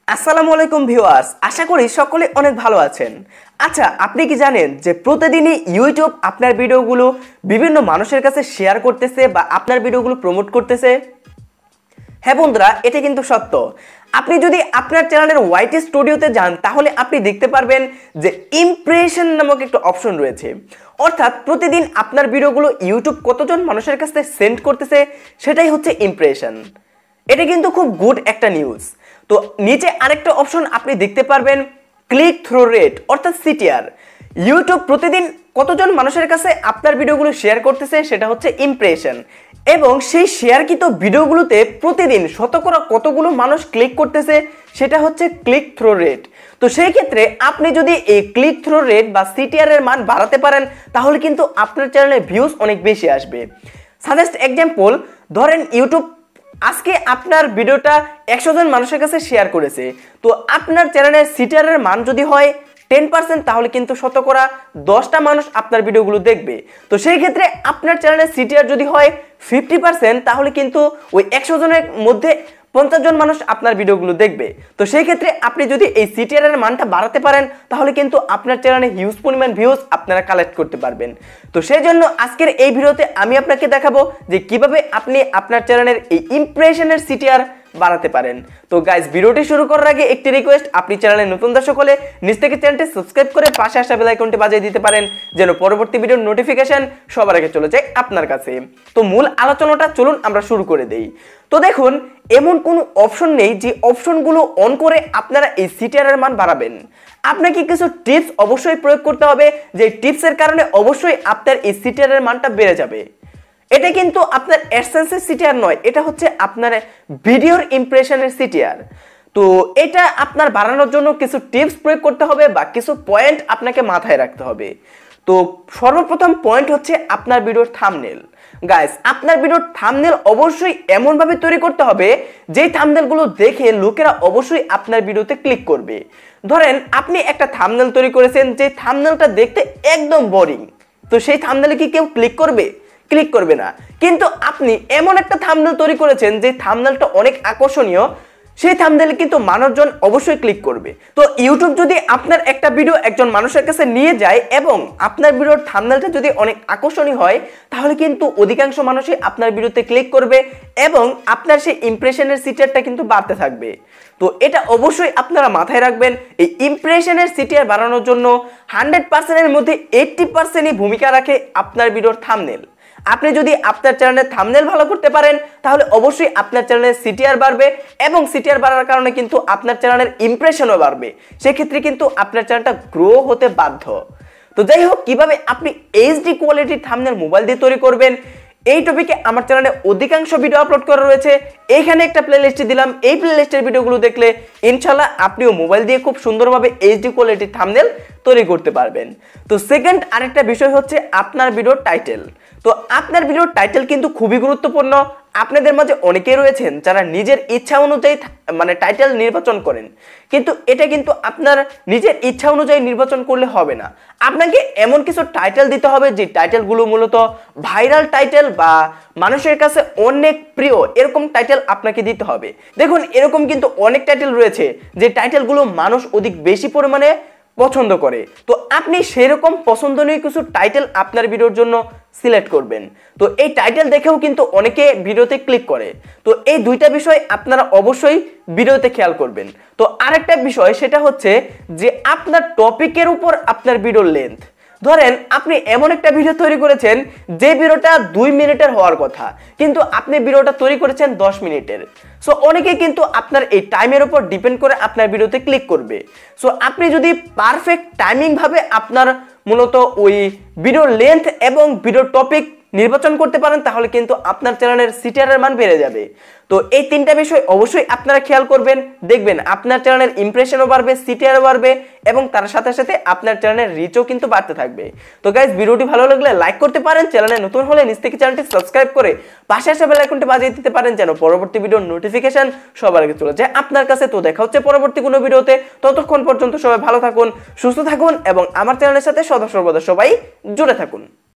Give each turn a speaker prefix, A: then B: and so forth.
A: আসসালামু আলাইকুম ভিউয়ার্স, আশা করি সকলে অনেক ভালো আছেন। আচ্ছা, আপনি কি জানেন যে প্রতিদিনই ইউটিউব আপনার ভিডিওগুলো বিভিন্ন মানুষের কাছে শেয়ার করতেছে বা আপনার ভিডিওগুলো প্রমোট করতেছে? হ্যাঁ বন্ধুরা, এটা কিন্তু সত্য। আপনি যদি আপনার চ্যানেলের ওয়াইট স্টুডিওতে যান তাহলে আপনি দেখতে পারবেন যে ইমপ্রেশন নামক একটা অপশন রয়েছে। অর্থাৎ প্রতিদিন আপনার ভিডিওগুলো ইউটিউব কতজন মানুষের কাছে সেন্ড করতেছে সেটাই হচ্ছে ইমপ্রেশন। এটা কিন্তু খুব গুড একটা নিউজ। তো নিচে আরেকটা অপশন আপনি দেখতে পারবেন, ক্লিক থ্রু রেট অর্থাৎ সিটিআর। ইউটিউব প্রতিদিন কতজন মানুষের কাছে আপনার ভিডিওগুলো শেয়ার করতেছে সেটা হচ্ছে ইমপ্রেশন, এবং সেই শেয়ারকৃত ভিডিওগুলোতে প্রতিদিন শতকরা কতগুলো মানুষ ক্লিক করতেছে সেটা হচ্ছে ক্লিক থ্রু রেট। তো সেই ক্ষেত্রে আপনি যদি এই ক্লিক থ্রু রেট বা সিটিআর এর মান বাড়াতে পারেন তাহলে কিন্তু আপনার চ্যানেলে ভিউজ অনেক বেশি আসবে। সাজেস্ট এক্সাম্পল, ধরেন ইউটিউব আজকে আপনার ভিডিওটা 100 জন মানুষের কাছে শেয়ার করেছে, তো আপনার চ্যানেলের সিটিআর এর মান যদি হয় 10% তাহলে কিন্তু শতকরা 10টা মানুষ আপনার ভিডিওগুলো দেখবে। তো সেই ক্ষেত্রে আপনার চ্যানেলের সিটিআর যদি হয় 50% তাহলে কিন্তু ওই 100 জনের মধ্যে 50 জন মানুষ আপনার ভিডিওগুলো দেখবে। তো সেই ক্ষেত্রে আপনি যদি এই সিটিআর এর মানটা বাড়াতে পারেন তাহলে কিন্তু আপনার চ্যানেলে হিউজ পরিমাণ ভিউজ আপনারা কালেক্ট করতে পারবেন। তো সেই জন্য আজকের এই ভিডিওতে আমি আপনাকে দেখাবো যে কিভাবে আপনি আপনার চ্যানেলের এই ইমপ্রেশনের সিটিআর বাড়াতে পারেন। তো গাইস, ভিডিওটি শুরু করার আগে একটি রিকোয়েস্ট, আপনি চ্যানেলে নতুন দর্শক হলে নিচ থেকে চ্যানেলটি সাবস্ক্রাইব করে পাশে আসা বেল আইকনটি বাজিয়ে দিতে পারেন যেন পরবর্তী ভিডিওর নোটিফিকেশন সবার আগে চলে যায় আপনার কাছে। তো মূল আলোচনাটা চলুন আমরা শুরু করে দেই। তো দেখুন, এমন কোনো অপশন নেই যে অপশনগুলো অন করে আপনারা এই সিটিআর এর মান বাড়াবেন। আপনাকে কিছু টিপস অবশ্যই প্রয়োগ করতে হবে, যে টিপসের কারণে অবশ্যই আপনার এই সিটিআর এর মানটা বেড়ে যাবে। এটা কিন্তু আপনার অ্যাডসেন্সের সিটিআর নয়, এটা হচ্ছে আপনার ভিডিওর ইমপ্রেশনের সিটিআর। তো এটা আপনার বাড়ানোর জন্য কিছু টিপস প্রয়োগ করতে হবে বা কিছু পয়েন্ট আপনাকে মাথায় রাখতে হবে। তো সর্বপ্রথম পয়েন্ট হচ্ছে আপনার ভিডিওর থাম্বনেল। গাইস, আপনার ভিডিওর থাম্বনেল অবশ্যই এমনভাবে তৈরি করতে হবে যেই থাম্বনেলগুলো দেখে লোকেরা অবশ্যই আপনার ভিডিওতে ক্লিক করবে। ধরেন আপনি একটা থাম্বনেল তৈরি করেছেন যে থাম্বনেলটা দেখতে একদম বোরিং, তো সেই থাম্বনেলে কি কেউ ক্লিক করবে? ক্লিক করবে না। কিন্তু আপনি এমন একটা থাম্বনেল তৈরি করেছেন যে থাম্বনেলটা অনেক আকর্ষণীয়, সেই থাম্বনেলে কিন্তু মানুষজন অবশ্যই ক্লিক করবে। তো ইউটিউব যদি আপনার একটা ভিডিও একজন মানুষের কাছে নিয়ে যায় এবং আপনার ভিডিওর থাম্বনেলটা যদি অনেক আকর্ষণীয় হয় তাহলে কিন্তু অধিকাংশ মানুষই আপনার ভিডিওতে ক্লিক করবে এবং আপনার সেই ইমপ্রেশনের সিটিআরটা কিন্তু বাড়তে থাকবে। তো এটা অবশ্যই আপনারা মাথায় রাখবেন। এই ইমপ্রেশনের সিটিআর বাড়ানোর জন্য 100% এর মধ্যে 80%ই ভূমিকা রাখে আপনার ভিডিওর থাম্বনেল। আপনি যদি আপনার চ্যানেলের থাম্বনেল ভালো করতে পারেন তাহলে অবশ্যই আপনার চ্যানেলের সিটিআর বাড়বে এবং সিটিআর বাড়ার কারণে কিন্তু আপনার চ্যানেলের ইমপ্রেশনও বাড়বে। সেক্ষেত্রে কিন্তু আপনার চ্যানেলটা গ্রো হতে বাধ্য। তো যাই হোক, কিভাবে আপনি এইচডি কোয়ালিটির থাম্বনেল মোবাইল দিয়ে তৈরি করবেন এই টপিকে আমার চ্যানেলে অধিকাংশ ভিডিও আপলোড করা রয়েছে। এইখানে একটা প্লেলিস্ট দিলাম, এই প্লেলিস্টের ভিডিওগুলো দেখলে ইনশাআল্লাহ আপনিও মোবাইল দিয়ে খুব সুন্দরভাবে এইচডি কোয়ালিটির থাম্বনেল তৈরি করতে পারবেন। তো সেকেন্ড আরেকটা বিষয় হচ্ছে আপনার ভিডিওর টাইটেল। তো আপনার ভিডিওর টাইটেল কিন্তু খুবই গুরুত্বপূর্ণ। আপনাদের মাঝে অনেকেই রয়েছেন যারা নিজের ইচ্ছা অনুযায়ী টাইটেল নির্বাচন করেন, কিন্তু এটা কিন্তু আপনার নিজের ইচ্ছা অনুযায়ী নির্বাচন করলে হবে না। আপনাকে এমন কিছু টাইটেল দিতে হবে যে টাইটেলগুলো মূলত ভাইরাল টাইটেল বা মানুষের কাছে অনেক প্রিয়, এরকম টাইটেল আপনাকে দিতে হবে। দেখুন, এরকম কিন্তু অনেক টাইটেল রয়েছে যে টাইটেলগুলো মানুষ অধিক বেশি পরিমাণে পছন্দ করে। তো আপনি সেরকম পছন্দনীয় কিছু টাইটেল আপনার ভিডিওর জন্য সিলেক্ট করবেন। তো এই টাইটেল দেখেও কিন্তু অনেকে ভিডিওতে ক্লিক করে। তো এই দুইটা বিষয় আপনারা অবশ্যই ভিডিওতে খেয়াল করবেন। তো আরেকটা বিষয় সেটা হচ্ছে যে আপনার টপিকের উপর আপনার ভিডিওর লেন্থ। ধরেন আপনি এমন একটা ভিডিও তৈরি করেছেন যে ভিডিওটা 2 মিনিটের হওয়ার কথা, কিন্তু আপনি ভিডিওটা তৈরি করেছেন 10 মিনিটের। সো অনেকে কিন্তু আপনার এই টাইমের উপর ডিপেন্ড করে আপনার ভিডিওতে ক্লিক করবে। সো আপনি যদি পারফেক্ট টাইমিং ভাবে আপনার মূলত ওই ভিডিওর লেন্থ এবং ভিডিওর টপিক নির্বাচন করতে পারেন তাহলে কিন্তু আপনার চ্যানেলের সিটিআর এর মান বেড়ে যাবে। তো এই তিনটা বিষয় অবশ্যই আপনারা খেয়াল করবেন, দেখবেন আপনার চ্যানেলের ইমপ্রেশনও বাড়বে, সিটিআরও বাড়বে এবং তার সাথে সাথে আপনার চ্যানেলের রিচও কিন্তু বাড়তে থাকবে। তো গাইস, ভিডিওটি ভালো লাগলে লাইক করতে পারেন, চ্যানেলে নতুন হলে নিচ থেকে চ্যানেলটি সাবস্ক্রাইব করে পাশে আসা বেল আইকনটি বাজিয়ে দিতে পারেন যেন পরবর্তী ভিডিওর নোটিফিকেশন সবার আগে চলে যায় আপনার কাছে। তো দেখা হচ্ছে পরবর্তী কোনো ভিডিওতে, ততক্ষণ পর্যন্ত সবাই ভালো থাকুন, সুস্থ থাকুন এবং আমার চ্যানেলের সাথে সদা সর্বদা সবাই জুড়ে থাকুন।